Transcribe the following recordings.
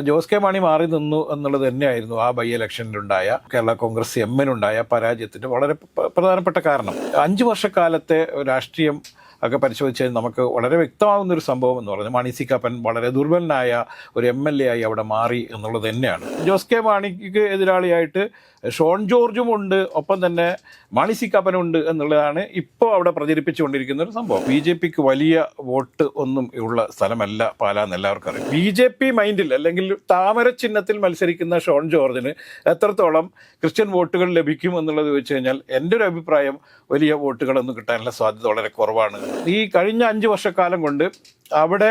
Jose K Mani മാറി നിന്നു എന്നുള്ളത് തന്നെയായിരുന്നു ആ ബൈ ഇലക്ഷനിലുണ്ടായ കേരള കോൺഗ്രസ് എമ്മിനുണ്ടായ പരാജയത്തിൻ്റെ വളരെ പ്രധാനപ്പെട്ട കാരണം. 5 വർഷക്കാലത്തെ രാഷ്ട്രീയം ഒക്കെ പരിശോധിച്ചാൽ നമുക്ക് വളരെ വ്യക്തമാകുന്നൊരു സംഭവം എന്ന് പറഞ്ഞാൽ മാണി സി കാപ്പൻ വളരെ ദുർബലനായ ഒരു MLA ആയി അവിടെ മാറി എന്നുള്ളത് തന്നെയാണ്. ജോസ് കെ മാണിക്ക് എതിരാളിയായിട്ട് ഷോൺ ജോർജും ഉണ്ട്, ഒപ്പം തന്നെ മാണി സി കാപ്പനും ഉണ്ട് എന്നുള്ളതാണ് ഇപ്പോൾ അവിടെ പ്രചരിപ്പിച്ചുകൊണ്ടിരിക്കുന്ന ഒരു സംഭവം. BJPക്ക് വലിയ വോട്ട് ഒന്നും ഉള്ള സ്ഥലമല്ല പാലാ എന്ന് എല്ലാവർക്കും അറിയാം. BJP മൈൻഡിൽ അല്ലെങ്കിൽ താമര ചിഹ്നത്തിൽ മത്സരിക്കുന്ന ഷോൺ ജോർജിന് എത്രത്തോളം ക്രിസ്ത്യൻ വോട്ടുകൾ ലഭിക്കും എന്നുള്ളത് വെച്ച് കഴിഞ്ഞാൽ എൻ്റെ ഒരു അഭിപ്രായം വലിയ വോട്ടുകളൊന്നും കിട്ടാനുള്ള സാധ്യത വളരെ കുറവാണ്. ഈ കഴിഞ്ഞ 5 വർഷക്കാലം കൊണ്ട് അവിടെ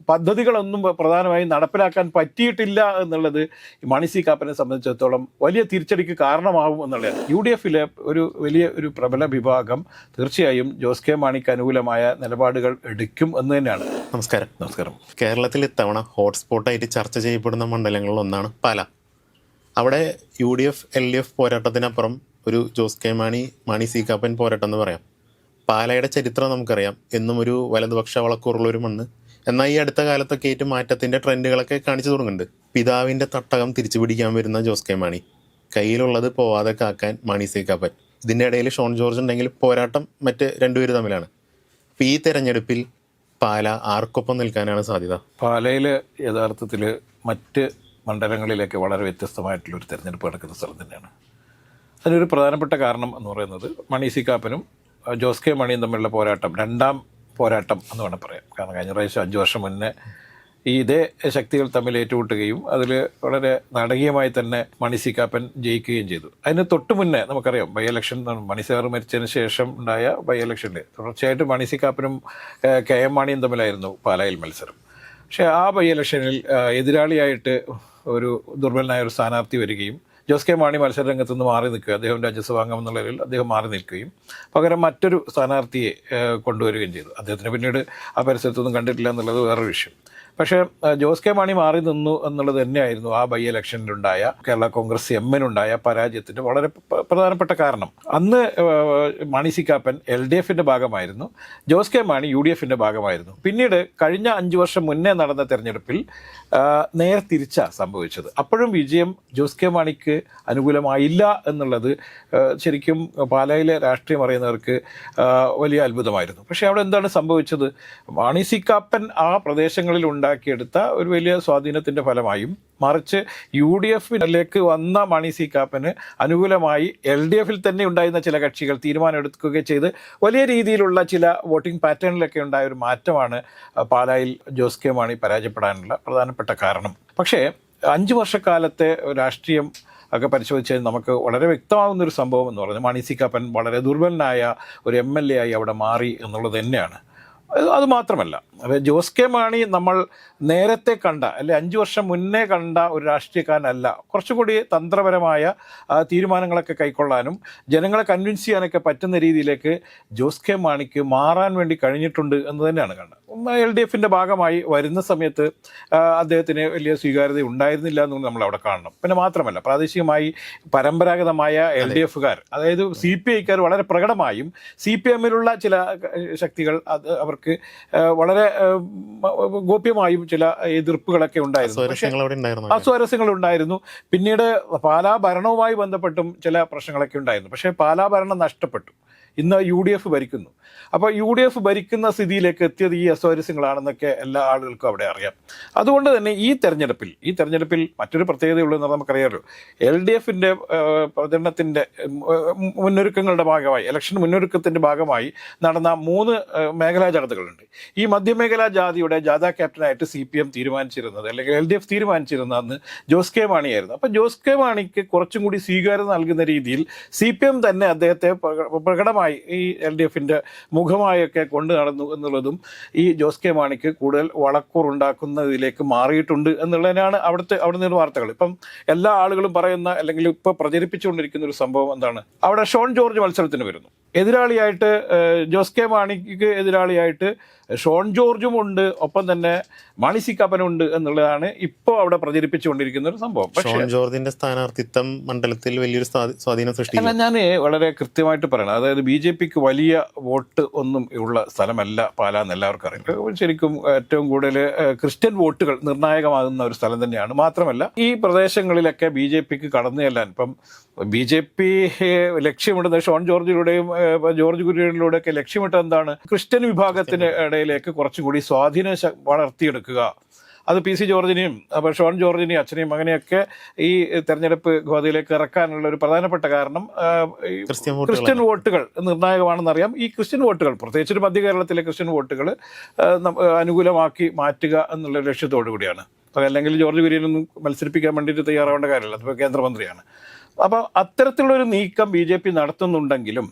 പദ്ധതികളൊന്നും പ്രധാനമായും നടപ്പിലാക്കാൻ പറ്റിയിട്ടില്ല എന്നുള്ളത് മാണി സി കാപ്പനെ സംബന്ധിച്ചിടത്തോളം വലിയ തിരിച്ചടിക്ക് കാരണമാവും എന്നുള്ളതാണ്. UDFിലെ ഒരു പ്രബല വിഭാഗം തീർച്ചയായും ജോസ് കെ മാണിക്ക് അനുകൂലമായ നിലപാടുകൾ എടുക്കും എന്ന് തന്നെയാണ്. നമസ്കാരം. കേരളത്തിൽ ഇത്തവണ ഹോട്ട്സ്പോട്ടായിട്ട് ചർച്ച ചെയ്യപ്പെടുന്ന മണ്ഡലങ്ങളിൽ ഒന്നാണ് പാല. അവിടെ UDF LDF പോരാട്ടത്തിനപ്പുറം ഒരു ജോസ് കെ മാണി സി കാപ്പൻ പോരാട്ടം എന്ന് പറയാം. പാലയുടെ ചരിത്രം നമുക്കറിയാം, എന്നും ഒരു വലതുപക്ഷ വളക്കൂറുള്ളൊരു മണ്ണ്. എന്നാൽ ഈ അടുത്ത കാലത്തൊക്കെ ഏറ്റവും മാറ്റത്തിൻ്റെ ട്രെൻഡുകളൊക്കെ കാണിച്ചു തുടങ്ങുന്നുണ്ട്. പിതാവിൻ്റെ തട്ടകം തിരിച്ചു പിടിക്കാൻ വരുന്ന ജോസ് കെ മാണി, കയ്യിലുള്ളത് പോവാതെ കാക്കാൻ മാണി സി കാപ്പൻ. ഇതിൻ്റെ ഇടയിൽ ഷോൺ ജോർജ് ഉണ്ടെങ്കിൽ പോരാട്ടം മറ്റ് രണ്ടുപേര് തമ്മിലാണ്. അപ്പോൾ ഈ തെരഞ്ഞെടുപ്പിൽ പാല ആർക്കൊപ്പം നിൽക്കാനാണ് സാധ്യത? പാലയിൽ യഥാർത്ഥത്തിൽ മറ്റ് മണ്ഡലങ്ങളിലേക്ക് വളരെ വ്യത്യസ്തമായിട്ടുള്ളൊരു തെരഞ്ഞെടുപ്പ് നടക്കുന്ന സ്ഥലം തന്നെയാണ്. അതിനൊരു പ്രധാനപ്പെട്ട കാരണം എന്ന് പറയുന്നത് മാണി സി കാപ്പനും ജോസ് കെ മാണിയും തമ്മിലുള്ള പോരാട്ടം, രണ്ടാം പോരാട്ടം എന്ന് വേണം പറയാം. കാരണം കഴിഞ്ഞ പ്രാവശ്യം 5 വർഷം മുന്നേ ഇതേ ശക്തികൾ തമ്മിൽ ഏറ്റുമുട്ടുകയും അതിൽ വളരെ നാടകീയമായി തന്നെ മാണി സി കാപ്പൻ ജയിക്കുകയും ചെയ്തു. അതിന് തൊട്ട് മുന്നേ നമുക്കറിയാം ബൈ ഇലക്ഷൻ, മാണി സാർ മരിച്ചതിന് ശേഷം ഉണ്ടായ ബൈ ഇലക്ഷനിൽ തുടർച്ചയായിട്ട് മാണി സി കാപ്പനും KM മാണിയും തമ്മിലായിരുന്നു പാലായിൽ മത്സരം. പക്ഷേ ആ ബൈ ഇലക്ഷനിൽ എതിരാളിയായിട്ട് ഒരു ദുർബലനായ ഒരു സ്ഥാനാർത്ഥി വരികയും ജോസ് കെ മാണി മത്സരരംഗത്ത് നിന്ന് മാറി നിൽക്കുക, അദ്ദേഹം രാജ്യസഭാംഗം എന്നുള്ള നിലയിൽ അദ്ദേഹം മാറി നിൽക്കുകയും പകരം മറ്റൊരു സ്ഥാനാർത്ഥിയെ കൊണ്ടുവരികയും ചെയ്തു. അദ്ദേഹത്തിന് പിന്നീട് ആ പരിസരത്തൊന്നും കണ്ടിട്ടില്ല എന്നുള്ളത് വേറൊരു വിഷയം. പക്ഷേ ജോസ് കെ മാണി മാറി നിന്നു എന്നുള്ളത് തന്നെയായിരുന്നു ആ ബൈ ഇലക്ഷനിലുണ്ടായ കേരള കോൺഗ്രസ് എമ്മിനുണ്ടായ പരാജയത്തിൻ്റെ വളരെ പ്രധാനപ്പെട്ട കാരണം. അന്ന് മാണി സി കാപ്പൻ LDFിൻ്റെ ഭാഗമായിരുന്നു, ജോസ് കെ മാണി UDFിൻ്റെ ഭാഗമായിരുന്നു. പിന്നീട് കഴിഞ്ഞ 5 വർഷം മുന്നേ നടന്ന തെരഞ്ഞെടുപ്പിൽ നേരെ തിരിച്ചാണ് സംഭവിച്ചത്. അപ്പോഴും വിജയം ജോസ് കെ മാണിക്ക് അനുകൂലമായില്ല എന്നുള്ളത് ശരിക്കും പാലായിലെ രാഷ്ട്രീയം അറിയുന്നവർക്ക് വലിയ അത്ഭുതമായിരുന്നു. പക്ഷേ അവിടെ എന്താണ് സംഭവിച്ചത്? മാണി സി കാപ്പൻ ആ പ്രദേശങ്ങളിൽ ഉണ്ടാക്കിയെടുത്ത ഒരു വലിയ സ്വാധീനത്തിൻ്റെ ഫലമായും, മറിച്ച് UDFിലേക്ക് വന്ന മാണി സി കാപ്പന് അനുകൂലമായി LDFിൽ തന്നെ ഉണ്ടായിരുന്ന ചില കക്ഷികൾ തീരുമാനമെടുക്കുകയും ചെയ്ത് വലിയ രീതിയിലുള്ള ചില വോട്ടിംഗ് പാറ്റേണിലൊക്കെ ഉണ്ടായ ഒരു മാറ്റമാണ് പാലായിൽ ജോസ് കെ മാണി പരാജയപ്പെടാനുള്ള പ്രധാനപ്പെട്ട കാരണം. പക്ഷേ 5 വർഷക്കാലത്തെ രാഷ്ട്രീയം ഒക്കെ പരിശോധിച്ചാൽ നമുക്ക് വളരെ വ്യക്തമാകുന്നൊരു സംഭവം എന്ന് പറഞ്ഞാൽ മാണി സി കാപ്പൻ വളരെ ദുർബലനായ ഒരു MLA ആയി അവിടെ മാറി എന്നുള്ളത് തന്നെയാണ്. അതുമാത്രമല്ല, ജോസ് കെ മാണി നമ്മൾ നേരത്തെ കണ്ട, അല്ലെ 5 വർഷം മുന്നേ കണ്ട ഒരു രാഷ്ട്രീയക്കാരനല്ല. കുറച്ചുകൂടി തന്ത്രപരമായ തീരുമാനങ്ങളൊക്കെ കൈക്കൊള്ളാനും ജനങ്ങളെ കൺവിൻസ് ചെയ്യാനൊക്കെ പറ്റുന്ന രീതിയിലേക്ക് ജോസ് കെ മാണിക്ക് മാറാൻ വേണ്ടി കഴിഞ്ഞിട്ടുണ്ട് എന്ന് തന്നെയാണ് കണ്ടത്. LDFിൻ്റെ ഭാഗമായി വരുന്ന സമയത്ത് അദ്ദേഹത്തിന് വലിയ സ്വീകാര്യത ഉണ്ടായിരുന്നില്ല എന്നും നമ്മൾ അവിടെ കാണണം. പിന്നെ മാത്രമല്ല, പ്രാദേശികമായി പരമ്പരാഗതമായ LDFകാർ, അതായത് CPIക്കാർ വളരെ പ്രകടമായും CPMലുള്ള ചില ശക്തികൾ അവർക്ക് വളരെ ഗോപ്യമായും ചില എതിർപ്പുകളൊക്കെ ഉണ്ടായിരുന്നു, അസ്വാരസ്യങ്ങൾ ഉണ്ടായിരുന്നു. പിന്നീട് പാലാ ഭരണവുമായി ബന്ധപ്പെട്ടും ചില പ്രശ്നങ്ങളൊക്കെ ഉണ്ടായിരുന്നു. പക്ഷേ പാലാ ഭരണം നഷ്ടപ്പെട്ടു. ഇന്ന് UDF ഭരിക്കുന്നു. അപ്പോൾ UDF ഭരിക്കുന്ന സ്ഥിതിയിലേക്ക് എത്തിയത് ഈ അസ്വാരസ്യങ്ങളാണെന്നൊക്കെ എല്ലാ ആളുകൾക്കും അവിടെ അറിയാം. അതുകൊണ്ട് തന്നെ ഈ തെരഞ്ഞെടുപ്പിൽ മറ്റൊരു പ്രത്യേകതയുള്ളതെന്ന് നമുക്കറിയാമല്ലോ. LDFിൻ്റെ പ്രചരണത്തിൻ്റെ മുന്നൊരുക്കങ്ങളുടെ ഭാഗമായി, ഇലക്ഷൻ മുന്നൊരുക്കത്തിൻ്റെ ഭാഗമായി നടന്ന 3 മേഖലാ ജാഥകളുണ്ട്. ഈ മധ്യമേഖലാ ജാഥയുടെ ജാഥാ ക്യാപ്റ്റനായിട്ട് CPM തീരുമാനിച്ചിരുന്നത്, അല്ലെങ്കിൽ LDF തീരുമാനിച്ചിരുന്നത് അന്ന് ജോസ് കെ മാണിയായിരുന്നു. അപ്പോൾ ജോസ് കെ മാണിക്ക് കുറച്ചും കൂടി സ്വീകാര്യത നൽകുന്ന രീതിയിൽ CPM തന്നെ അദ്ദേഹത്തെ പ്രകടമായി ഈ LDFിൻ്റെ മുഖമായൊക്കെ കൊണ്ടു നടന്നു എന്നുള്ളതും ഈ ജോസ് കെ മാണിക്ക് കൂടുതൽ വളക്കൂറുണ്ടാക്കുന്നതിലേക്ക് മാറിയിട്ടുണ്ട് എന്നുള്ളതിനാണ് അവിടെ നിന്ന് വാർത്തകൾ. ഇപ്പം എല്ലാ ആളുകളും പറയുന്ന, അല്ലെങ്കിൽ ഇപ്പോൾ പ്രചരിപ്പിച്ചുകൊണ്ടിരിക്കുന്ന ഒരു സംഭവം എന്താണ്? അവിടെ ഷോൺ ജോർജ് മത്സരത്തിന് വരുന്നു. എതിരാളിയായിട്ട് ജോസ് കെ മാണിക്ക് എതിരാളിയായിട്ട് ഷോൺ ജോർജും ഉണ്ട്, ഒപ്പം തന്നെ മാണി സി കാപ്പനും ഉണ്ട് എന്നുള്ളതാണ് ഇപ്പോൾ അവിടെ പ്രചരിപ്പിച്ചുകൊണ്ടിരിക്കുന്ന ഒരു സംഭവം. ഷോൺ ജോർജിന്റെ സ്ഥാനാർത്ഥിത്വം മണ്ഡലത്തിൽ വലിയൊരു സ്വാധീനം സൃഷ്ടിക്കും. അല്ല, ഞാൻ വളരെ കൃത്യമായിട്ട് പറയണം, അതായത് BJP വലിയ വോട്ട് ഒന്നും ഉള്ള സ്ഥലമല്ല പാലാ എന്ന് എല്ലാവർക്കും അറിയാം. ശരിക്കും ഏറ്റവും കൂടുതൽ ക്രിസ്ത്യൻ വോട്ടുകൾ നിർണായകമാകുന്ന ഒരു സ്ഥലം തന്നെയാണ്. മാത്രമല്ല ഈ പ്രദേശങ്ങളിലൊക്കെ BJP കടന്നു ചെല്ലാൻ ഇപ്പം BJP ലക്ഷ്യമിടുന്ന ഷോൺ ജോർജിലൂടെയും ജോർജ് കുര്യനിലൂടെയൊക്കെ ലക്ഷ്യമിട്ടത് എന്താണ്? ക്രിസ്ത്യൻ വിഭാഗത്തിന് ഇടയിലേക്ക് കുറച്ചും കൂടി സ്വാധീനം വളർത്തിയെടുക്കുക. അത് PC ജോർജിനെയും അപ്പോൾ ഷോൺ ജോർജിനെയും അച്ഛനെയും അങ്ങനെയൊക്കെ ഈ തെരഞ്ഞെടുപ്പ് ഗോതയിലേക്ക് ഇറക്കാനുള്ള ഒരു പ്രധാനപ്പെട്ട കാരണം ക്രിസ്ത്യൻ വോട്ടുകൾ നിർണായകമാണെന്നറിയാം. ഈ ക്രിസ്ത്യൻ വോട്ടുകൾ, പ്രത്യേകിച്ചൊരു മധ്യ കേരളത്തിലെ ക്രിസ്ത്യൻ വോട്ടുകൾ അനുകൂലമാക്കി മാറ്റുക എന്നുള്ള ലക്ഷ്യത്തോടു കൂടിയാണ്. അല്ലെങ്കിൽ ജോർജ് കുര്യനൊന്നും മത്സരിപ്പിക്കാൻ വേണ്ടിയിട്ട് തയ്യാറാവേണ്ട കാര്യമില്ല, അതിപ്പോൾ കേന്ദ്രമന്ത്രിയാണ്. അപ്പോൾ അത്തരത്തിലുള്ളൊരു നീക്കം BJP നടത്തുന്നുണ്ടെങ്കിലും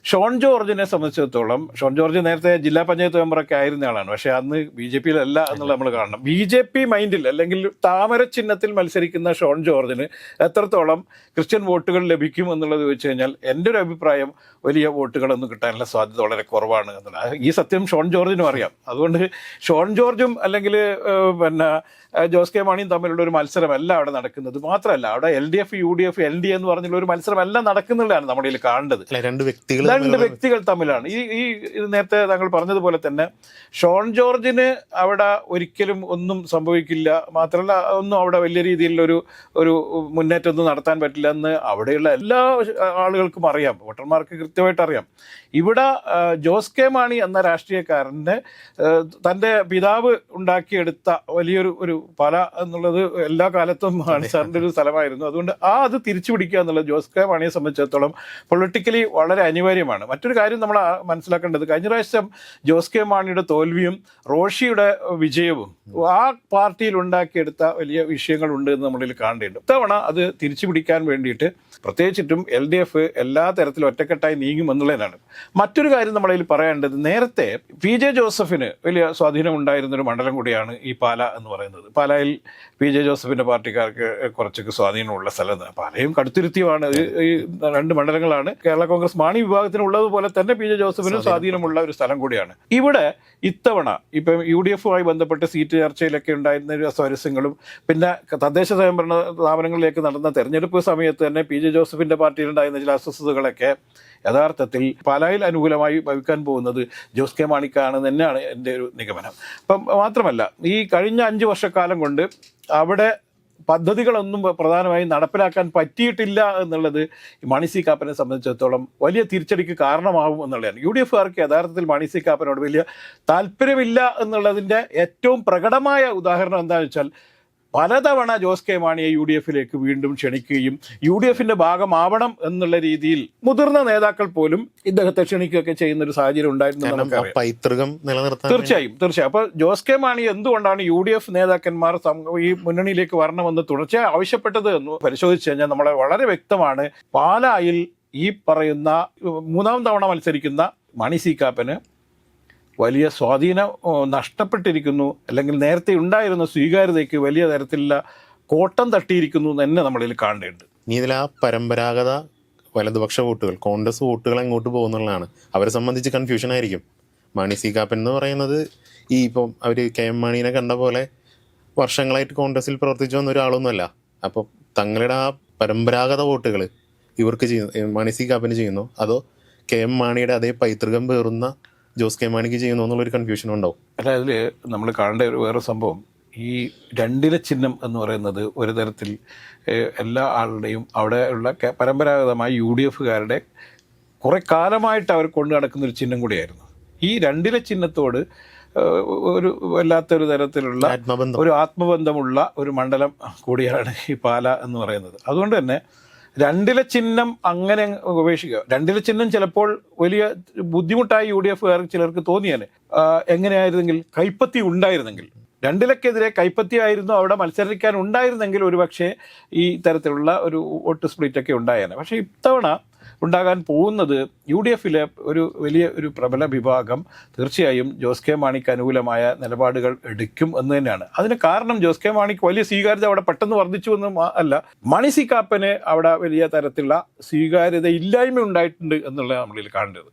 ഷോൺ ജോർജിനെ സംബന്ധിച്ചിടത്തോളം, ഷോൺ ജോർജ് നേരത്തെ ജില്ലാ പഞ്ചായത്ത് മെമ്പറൊക്കെ ആയിരുന്ന ആളാണ്. പക്ഷേ അന്ന് BJP-യിലല്ല എന്നുള്ളത് നമ്മൾ കാണണം. BJP മൈൻഡിൽ അല്ലെങ്കിൽ താമര ചിഹ്നത്തിൽ മത്സരിക്കുന്ന ഷോൺ ജോർജിന് എത്രത്തോളം ക്രിസ്ത്യൻ വോട്ടുകൾ ലഭിക്കും എന്നുള്ളത് ചോദിച്ചു കഴിഞ്ഞാൽ എൻ്റെ ഒരു അഭിപ്രായം വലിയ വോട്ടുകളൊന്നും കിട്ടാനുള്ള സാധ്യത വളരെ കുറവാണ് എന്നുള്ളത്. ഈ സത്യം ഷോൺ ജോർജിനും അറിയാം. അതുകൊണ്ട് ഷോൺ ജോർജും അല്ലെങ്കിൽ ജോസ് കെ മാണിയും തമ്മിലുള്ള ഒരു മത്സരമല്ല അവിടെ നടക്കുന്നത്. മാത്രമല്ല അവിടെ LDF UDF LDA എന്ന് പറഞ്ഞുള്ള ഒരു മത്സരമല്ല നടക്കുന്നുള്ളതാണ് നമ്മുടെ ഇതിൽ കാണേണ്ടത്. രണ്ട് വ്യക്തികൾ തമ്മിലാണ്. ഈ നേരത്തെ താങ്കൾ പറഞ്ഞതുപോലെ തന്നെ ഷോൺ ജോർജിന് അവിടെ ഒരിക്കലും ഒന്നും സംഭവിക്കില്ല. മാത്രമല്ല ഒന്നും അവിടെ വലിയ രീതിയിലുള്ളൊരു മുന്നേറ്റമൊന്നും നടത്താൻ പറ്റില്ല എന്ന് അവിടെയുള്ള എല്ലാ ആളുകൾക്കും അറിയാം, വോട്ടർമാർക്ക് കൃത്യമായിട്ട് അറിയാം. ഇവിടെ ജോസ് കെ മാണി എന്ന രാഷ്ട്രീയക്കാരൻ്റെ തൻ്റെ പിതാവ് ഉണ്ടാക്കിയെടുത്ത വലിയൊരു പാല എന്നുള്ളത് എല്ലാ കാലത്തും മാണി സാറിൻ്റെ ഒരു സ്ഥലമായിരുന്നു. അതുകൊണ്ട് അത് തിരിച്ചു പിടിക്കുക എന്നുള്ളത് ജോസ് കെ മാണിയെ സംബന്ധിച്ചിടത്തോളം പൊളിറ്റിക്കലി വളരെ അനിവാര്യമാണ്. മറ്റൊരു കാര്യം നമ്മൾ മനസ്സിലാക്കേണ്ടത്, കഴിഞ്ഞ പ്രാവശ്യം ജോസ് കെ മാണിയുടെ തോൽവിയും റോഷിയുടെ വിജയവും ആ പാർട്ടിയിൽ ഉണ്ടാക്കിയെടുത്ത വലിയ വിഷയങ്ങളുണ്ട് എന്ന് നമ്മളിൽ കാണേണ്ടതുണ്ട്. ഇത്തവണ അത് തിരിച്ചു പിടിക്കാൻ വേണ്ടിയിട്ട് പ്രത്യേകിച്ചിട്ടും LDF എല്ലാ തരത്തിലും ഒറ്റക്കെട്ടായി നീങ്ങുമെന്നുള്ളതാണ്. മറ്റൊരു കാര്യം നമ്മളതിൽ പറയേണ്ടത്, നേരത്തെ PJ ജോസഫിന് വലിയ സ്വാധീനം ഉണ്ടായിരുന്നൊരു മണ്ഡലം കൂടിയാണ് ഈ പാല എന്ന് പറയുന്നത്. പാലായിൽ PJ ജോസഫിൻ്റെ പാർട്ടിക്കാർക്ക് കുറച്ചൊക്കെ സ്വാധീനമുള്ള സ്ഥലമാണ്. പാലയും കടുത്തുരുത്തിയുമാണ് ഈ രണ്ട് മണ്ഡലങ്ങളാണ്. കേരള കോൺഗ്രസ് മാണി വിഭാഗത്തിനുള്ളതുപോലെ തന്നെ PJ ജോസഫിനും സ്വാധീനമുള്ള ഒരു സ്ഥലം കൂടിയാണ്. ഇവിടെ ഇത്തവണ ഇപ്പം UDF-മായി ബന്ധപ്പെട്ട് സീറ്റ് ചർച്ചയിലൊക്കെ ഉണ്ടായിരുന്ന സ്വാരസ്യങ്ങളും പിന്നെ തദ്ദേശ സ്വയംഭരണ സ്ഥാപനങ്ങളിലേക്ക് നടന്ന തെരഞ്ഞെടുപ്പ് സമയത്ത് തന്നെ PJ ജോസഫിൻ്റെ പാർട്ടിയിലുണ്ടായിരുന്ന ചില അസ്വസ്ഥതകളൊക്കെ യഥാർത്ഥത്തിൽ പാലായിൽ അനുകൂലമായി ഭവിക്കാൻ പോകുന്നത് ജോസ് കെ മാണിക്കാണെന്ന് തന്നെയാണ് എൻ്റെ ഒരു നിഗമനം. അപ്പം മാത്രമല്ല ഈ കഴിഞ്ഞ 5 വർഷക്കാലം കൊണ്ട് അവിടെ പദ്ധതികളൊന്നും പ്രധാനമായും നടപ്പിലാക്കാൻ പറ്റിയിട്ടില്ല എന്നുള്ളത് മാണി സി കാപ്പനെ സംബന്ധിച്ചിടത്തോളം വലിയ തിരിച്ചടിക്ക് കാരണമാവും എന്നുള്ളതാണ്. UDF-കാർക്ക് യഥാർത്ഥത്തിൽ മാണി സി കാപ്പനോട് വലിയ താല്പര്യമില്ല എന്നുള്ളതിൻ്റെ ഏറ്റവും പ്രകടമായ ഉദാഹരണം എന്താണെന്ന് വെച്ചാൽ പലതവണ ജോസ് കെ മാണിയെ UDF-ലേക്ക് വീണ്ടും ക്ഷണിക്കുകയും UDF-ന്റെ ഭാഗമാവണം എന്നുള്ള രീതിയിൽ മുതിർന്ന നേതാക്കൾ പോലും ഇദ്ദേഹത്തെ ക്ഷണിക്കുകയൊക്കെ ചെയ്യുന്ന ഒരു സാഹചര്യം ഉണ്ടായിരുന്നു. തീർച്ചയായും. അപ്പോൾ ജോസ് കെ മാണി എന്തുകൊണ്ടാണ് UDF നേതാക്കന്മാർ ഈ മുന്നണിയിലേക്ക് വരണമെന്ന് തുടർച്ചയായി ആവശ്യപ്പെട്ടത് എന്ന് പരിശോധിച്ചു കഴിഞ്ഞാൽ നമ്മളെ വളരെ വ്യക്തമാണ്. പാലായിൽ ഈ പറയുന്ന 3ാം തവണ മത്സരിക്കുന്ന മാണി സി കാപ്പന് വലിയ സ്വാധീനം നഷ്ടപ്പെട്ടിരിക്കുന്നു, അല്ലെങ്കിൽ നേരത്തെ ഉണ്ടായിരുന്ന സ്വീകാര്യതയ്ക്ക് വലിയ തരത്തിലുള്ള കോട്ടം തട്ടിയിരിക്കുന്നു എന്ന് തന്നെ നമ്മളിൽ കാണേണ്ടതുണ്ട്. ഇനി ഇതിൽ ആ പരമ്പരാഗത വലതുപക്ഷ വോട്ടുകൾ, കോൺഗ്രസ് വോട്ടുകൾ എങ്ങോട്ട് പോകുന്നുള്ളതാണ്. അവരെ സംബന്ധിച്ച് കൺഫ്യൂഷൻ ആയിരിക്കും. മാണി സി കാപ്പൻ എന്ന് പറയുന്നത് ഇപ്പം അവർ KM മാണീനെ കണ്ട പോലെ വർഷങ്ങളായിട്ട് കോൺഗ്രസിൽ പ്രവർത്തിച്ചു വന്ന ഒരാളൊന്നുമല്ല. അപ്പോൾ തങ്ങളുടെ ആ പരമ്പരാഗത വോട്ടുകൾ ഇവർക്ക് മാണി സി കാപ്പന് ചെയ്യുന്നു, അതോ KM മാണിയുടെ അതേ പൈതൃകം പേറുന്ന ജോസ് കെ മാണിക്ക് ചെയ്യുന്നു എന്നുള്ളൊരു കൺഫ്യൂഷൻ ഉണ്ടാവും. അല്ല, അതിൽ നമ്മൾ കാണേണ്ട ഒരു വേറെ സംഭവം, ഈ രണ്ടില ചിഹ്നം എന്ന് പറയുന്നത് ഒരു തരത്തിൽ എല്ലാ ആളുടെയും അവിടെ ഉള്ള പരമ്പരാഗതമായ UDF-കാരുടെ കുറേ കാലമായിട്ട് അവർ കൊണ്ടു നടക്കുന്നൊരു ചിഹ്നം കൂടിയായിരുന്നു. ഈ രണ്ടില ചിഹ്നത്തോട് ഒരു വല്ലാത്തൊരു തരത്തിലുള്ള ഒരു ആത്മബന്ധമുള്ള ഒരു മണ്ഡലം കൂടിയാണ് ഈ പാല എന്ന് പറയുന്നത്. അതുകൊണ്ട് തന്നെ രണ്ടില ചിഹ്നം അങ്ങനെ ഉപേക്ഷിക്കുക. രണ്ടില ചിഹ്നം ചിലപ്പോൾ വലിയ ബുദ്ധിമുട്ടായി UDF-കാർ ചിലർക്ക് തോന്നിയാണ്. എങ്ങനെയായിരുന്നെങ്കിൽ കൈപ്പത്തി ഉണ്ടായിരുന്നെങ്കിൽ, രണ്ടിലക്കെതിരെ കൈപ്പത്തിയായിരുന്നു അവിടെ മത്സരിക്കാൻ ഉണ്ടായിരുന്നെങ്കിൽ ഒരുപക്ഷെ ഈ തരത്തിലുള്ള ഒരു വോട്ട് സ്പ്ലിറ്റൊക്കെ ഉണ്ടായേനെ. പക്ഷേ ഇത്തവണ ഉണ്ടാകാൻ പോകുന്നത് UDFിലെ ഒരു വലിയ പ്രബല വിഭാഗം തീർച്ചയായും ജോസ് കെ മാണിക്ക് അനുകൂലമായ നിലപാടുകൾ എടുക്കും എന്ന് തന്നെയാണ്. അതിന് കാരണം ജോസ് കെ മാണിക്ക് വലിയ സ്വീകാര്യത അവിടെ പെട്ടെന്ന് വർദ്ധിച്ചു എന്ന് അല്ല, മാണി സി കാപ്പന് അവിടെ വലിയ തരത്തിലുള്ള സ്വീകാര്യത ഇല്ലായ്മ ഉണ്ടായിട്ടുണ്ട് എന്നുള്ളത് നമ്മളിൽ കാണേണ്ടത്.